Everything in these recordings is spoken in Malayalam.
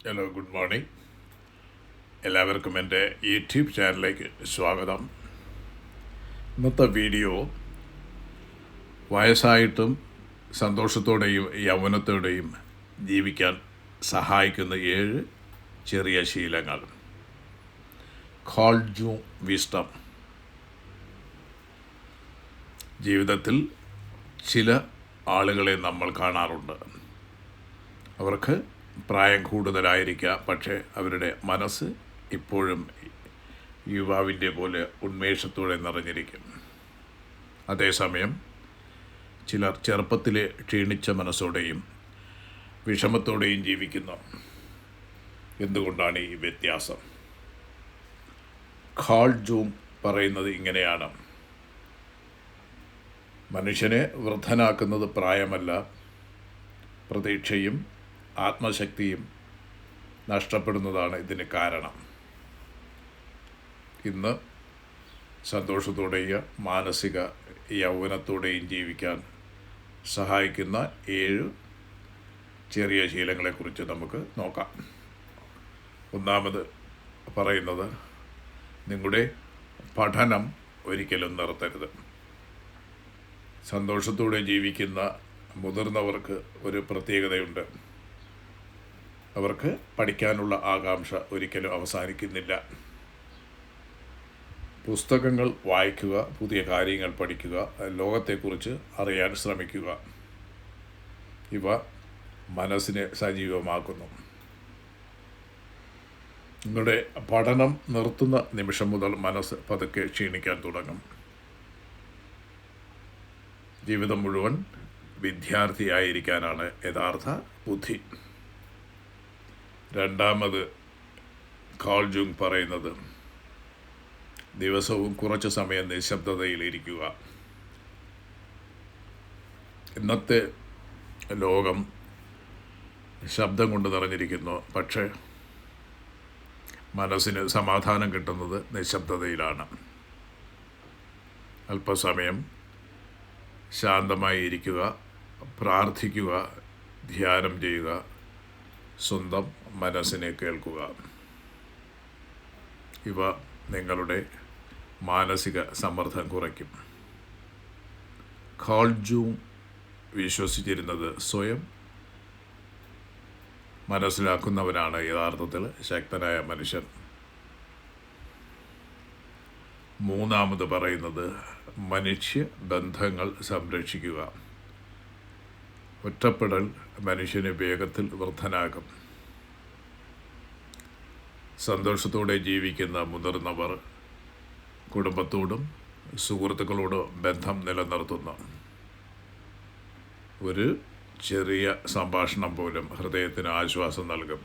Hello, good morning. എല്ലാവർക്കും എൻ്റെ യൂട്യൂബ് ചാനലിലേക്ക് സ്വാഗതം. ഇന്നത്തെ വീഡിയോ വയസ്സായിട്ടും സന്തോഷത്തോടെയും യൗവനത്തോടെയും ജീവിക്കാൻ സഹായിക്കുന്ന 7 ചെറിയ ശീലങ്ങൾ. കോൾജു വിസ്ഡം. ജീവിതത്തിൽ ചില ആളുകളെ നമ്മൾ കാണാറുണ്ട്. അവർക്ക് പ്രായം കൂടുതലായിരിക്കാം, പക്ഷേ അവരുടെ മനസ്സ് ഇപ്പോഴും യുവാവിൻ്റെ പോലെ ഉന്മേഷത്തോടെ നിറഞ്ഞിരിക്കും. അതേസമയം ചിലർ ചെറുപ്പത്തിലെ ക്ഷീണിച്ച മനസ്സോടെയും വിഷമത്തോടെയും ജീവിക്കുന്നു. എന്തുകൊണ്ടാണ് ഈ വ്യത്യാസം? കാൾ ജൂങ് പറയുന്നത് ഇങ്ങനെയാണ്: മനുഷ്യനെ വൃദ്ധനാക്കുന്നത് പ്രായമല്ല, പ്രതീക്ഷയും ആത്മശക്തിയും നഷ്ടപ്പെടുന്നതാണ് ഇതിന് കാരണം. ഇന്ന് സന്തോഷത്തോടെയും മാനസിക യൗവനത്തോടെയും ജീവിക്കാൻ സഹായിക്കുന്ന 7 ചെറിയ ശീലങ്ങളെക്കുറിച്ച് നമുക്ക് നോക്കാം. ഒന്നാമത് പറയുന്നത്, നിങ്ങളുടെ പഠനം ഒരിക്കലും നിർത്തരുത്. സന്തോഷത്തോടെ ജീവിക്കുന്ന മുതിർന്നവർക്ക് ഒരു പ്രത്യേകതയുണ്ട്. അവർക്ക് പഠിക്കാനുള്ള ആകാംക്ഷ ഒരിക്കലും അവസാനിക്കുന്നില്ല. പുസ്തകങ്ങൾ വായിക്കുക, പുതിയ കാര്യങ്ങൾ പഠിക്കുക, ലോകത്തെക്കുറിച്ച് അറിയാൻ ശ്രമിക്കുക. ഇവ മനസ്സിനെ സജീവമാക്കുന്നു. നിങ്ങളുടെ പഠനം നിർത്തുന്ന നിമിഷം മുതൽ മനസ്സ് പതുക്കെ ക്ഷീണിക്കാൻ തുടങ്ങും. ജീവിതം മുഴുവൻ വിദ്യാർത്ഥിയായിരിക്കാനാണ് യഥാർത്ഥ ബുദ്ധി. രണ്ടാമത് കാൾ ജൂങ് പറയുന്നത്, ദിവസവും കുറച്ച് സമയം നിശബ്ദതയിലിരിക്കുക. ഇന്നത്തെ ലോകം ശബ്ദം കൊണ്ട് നിറഞ്ഞിരിക്കുന്നു, പക്ഷേ മനസ്സിന് സമാധാനം കിട്ടുന്നത് നിശബ്ദതയിലാണ്. അല്പസമയം ശാന്തമായി ഇരിക്കുക, പ്രാർത്ഥിക്കുക, ധ്യാനം ചെയ്യുക, സ്വന്തം മനസ്സിനെ കേൾക്കുക. ഇവ നിങ്ങളുടെ മാനസിക സമ്മർദ്ദം കുറയ്ക്കും. കാൾ ജൂങ് വിശ്വസിച്ചിരുന്നത് സ്വയം മനസ്സിലാക്കുന്നവനാണ് യഥാർത്ഥത്തിൽ ശക്തനായ മനുഷ്യൻ. മൂന്നാമത് പറയുന്നത്, മനുഷ്യ ബന്ധങ്ങൾ സംരക്ഷിക്കുക. ഒറ്റപ്പെടൽ മനുഷ്യനെ വേഗത്തിൽ വൃദ്ധനാകും. സന്തോഷത്തോടെ ജീവിക്കുന്ന മുതിർന്നവർ കുടുംബത്തോടും സുഹൃത്തുക്കളോടും ബന്ധം നിലനിർത്തുന്നു. ഒരു ചെറിയ സംഭാഷണം പോലും ഹൃദയത്തിന് ആശ്വാസം നൽകും.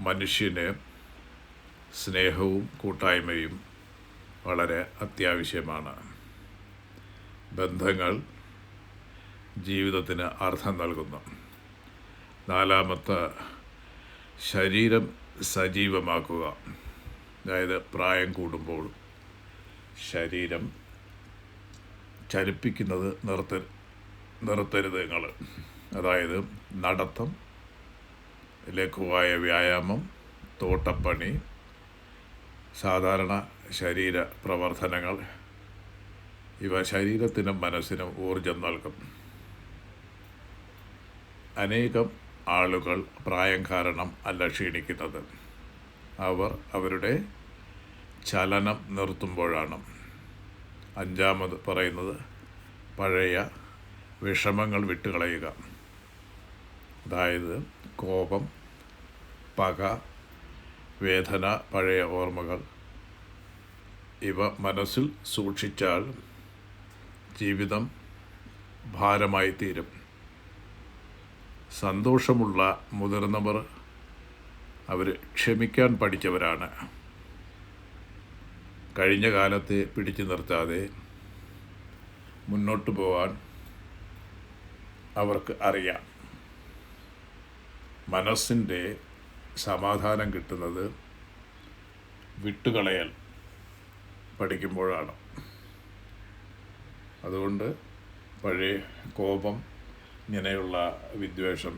മനുഷ്യന് സ്നേഹവും കൂട്ടായ്മയും വളരെ അത്യാവശ്യമാണ്. ബന്ധങ്ങൾ ജീവിതത്തിന് അർത്ഥം നൽകുന്നു. നാലാമത്തെ, ശരീരം സജീവമാക്കുക. അതായത് പ്രായം കൂടുമ്പോൾ ശരീരം ചലിപ്പിക്കുന്നത് നിർത്തരുത് നിങ്ങൾ. അതായത് നടത്തം, ലഘുവായ വ്യായാമം, തോട്ടപ്പണി, സാധാരണ ശരീര പ്രവർത്തനങ്ങൾ, ഇവ ശരീരത്തിനും മനസ്സിനും ഊർജം നൽകും. അനേകം ആളുകൾ പ്രായം കാരണം അല്ല ക്ഷീണിക്കുന്നത്, അവർ അവരുടെ ചലനം നിർത്തുമ്പോഴാണ്. അഞ്ചാമത് പറയുന്നത്, പഴയ വിഷമങ്ങൾ വിട്ടുകളയുക. അതായത് കോപം, പക, വേദന, പഴയ ഓർമ്മകൾ, ഇവ മനസ്സിൽ സൂക്ഷിച്ചാൽ ജീവിതം ഭാരമായി തീരും. സന്തോഷമുള്ള മുതിർന്നവർ അവർ ക്ഷമിക്കാൻ പഠിച്ചവരാണ്. കഴിഞ്ഞ കാലത്തെ പിടിച്ചു നിർത്താതെ മുന്നോട്ട് പോകാൻ അവർക്ക് അറിയാം. മനസ്സിൻ്റെ സമാധാനം കിട്ടുന്നത് വിട്ടുകളയൽ പഠിക്കുമ്പോഴാണ്. അതുകൊണ്ട് പഴയ കോപം, ഇങ്ങനെയുള്ള വിദ്വേഷം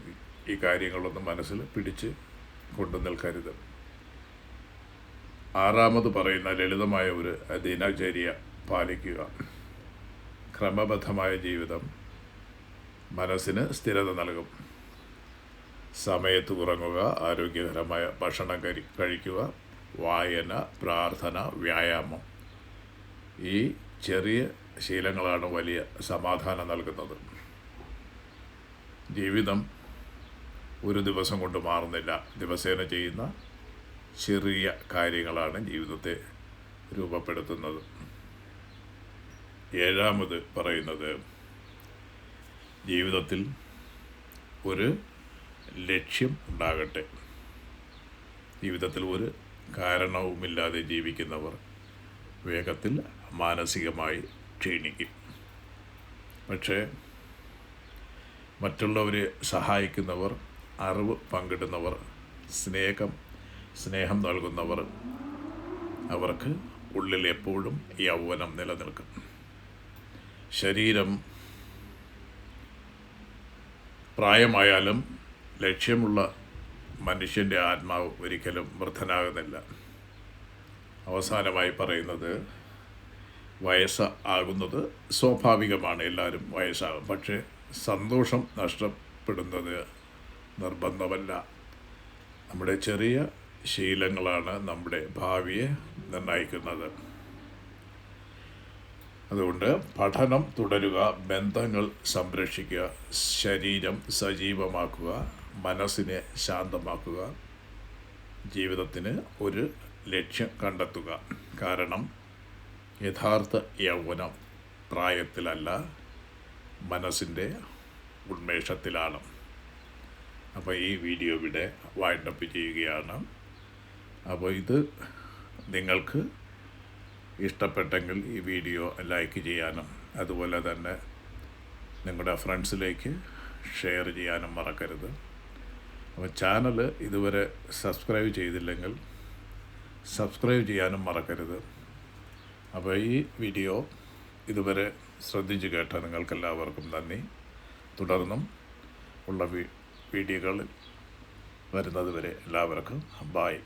ഈ കാര്യങ്ങളൊന്നും മനസ്സിൽ പിടിച്ച് കൊണ്ടു നിൽക്കരുത്. ആറാമത് പറയുന്ന ലളിതമായ ഒരു ദിനചര്യ പാലിക്കുക. ക്രമബദ്ധമായ ജീവിതം മനസ്സിന് സ്ഥിരത നൽകും. സമയത്ത് ഉറങ്ങുക, ആരോഗ്യകരമായ ഭക്ഷണം കഴിക്കുക, വായന, പ്രാർത്ഥന, വ്യായാമം. ഈ ചെറിയ ശീലങ്ങളാണ് വലിയ സമാധാനം നൽകുന്നത്. ജീവിതം ഒരു ദിവസം കൊണ്ട് മാറുന്നില്ല. ദിവസേന ചെയ്യുന്ന ചെറിയ കാര്യങ്ങളാണ് ജീവിതത്തെ രൂപപ്പെടുത്തുന്നത്. ഏഴാമത് പറയുന്നത് ജീവിതത്തിൽ ഒരു ലക്ഷ്യം ഉണ്ടാകട്ടെ. ജീവിതത്തിൽ ഒരു കാരണവുമില്ലാതെ ജീവിക്കുന്നവർ വേഗത്തിൽ മാനസികമായി ക്ഷീണിക്കും. പക്ഷേ മറ്റുള്ളവരെ സഹായിക്കുന്നവർ, അറിവ് പങ്കിടുന്നവർ, സ്നേഹം നൽകുന്നവർ, അവർക്ക് ഉള്ളിൽ എപ്പോഴും യൗവനം നിലനിൽക്കും. ശരീരം പ്രായമായാലും ലക്ഷ്യമുള്ള മനുഷ്യൻ്റെ ആത്മാവ് ഒരിക്കലും വൃദ്ധനാകുന്നില്ല. അവസാനമായി പറയുന്നത് വയസ്സ് ആകുന്നത് സ്വാഭാവികമാണ്. എല്ലാവരും വയസ്സാകും. പക്ഷേ സന്തോഷം നഷ്ടപ്പെടുന്നത് നിർബന്ധമല്ല. നമ്മുടെ ചെറിയ ശീലങ്ങളാണ് നമ്മുടെ ഭാവിയെ നിർണ്ണയിക്കുന്നത്. അതുകൊണ്ട് പഠനം തുടരുക, ബന്ധങ്ങൾ സംരക്ഷിക്കുക, ശരീരം സജീവമാക്കുക, മനസ്സിനെ ശാന്തമാക്കുക, ജീവിതത്തിന് ഒരു ലക്ഷ്യം കണ്ടെത്തുക. കാരണം യഥാർത്ഥ യൗവനം പ്രായത്തിലല്ല, മനസ്സിൻ്റെ ഉന്മേഷത്തിലാണ്. അപ്പോൾ ഈ വീഡിയോ ഇവിടെ വൈൻഡപ്പ് ചെയ്യുകയാണ്. അപ്പോൾ ഇത് നിങ്ങൾക്ക് ഇഷ്ടപ്പെട്ടെങ്കിൽ ഈ വീഡിയോ ലൈക്ക് ചെയ്യാനും അതുപോലെ തന്നെ നിങ്ങളുടെ ഫ്രണ്ട്സിലേക്ക് ഷെയർ ചെയ്യാനും മറക്കരുത്. അപ്പോൾ ചാനൽ ഇതുവരെ സബ്സ്ക്രൈബ് ചെയ്തില്ലെങ്കിൽ സബ്സ്ക്രൈബ് ചെയ്യാനും മറക്കരുത്. അപ്പോൾ ഈ വീഡിയോ ഇതുവരെ ശ്രദ്ധിച്ചു കേട്ട നിങ്ങൾക്കെല്ലാവർക്കും നന്ദി. തുടർന്നും ഉള്ള വീഡിയോകളിൽ വരുന്നത് വരെ എല്ലാവർക്കും ബായ്.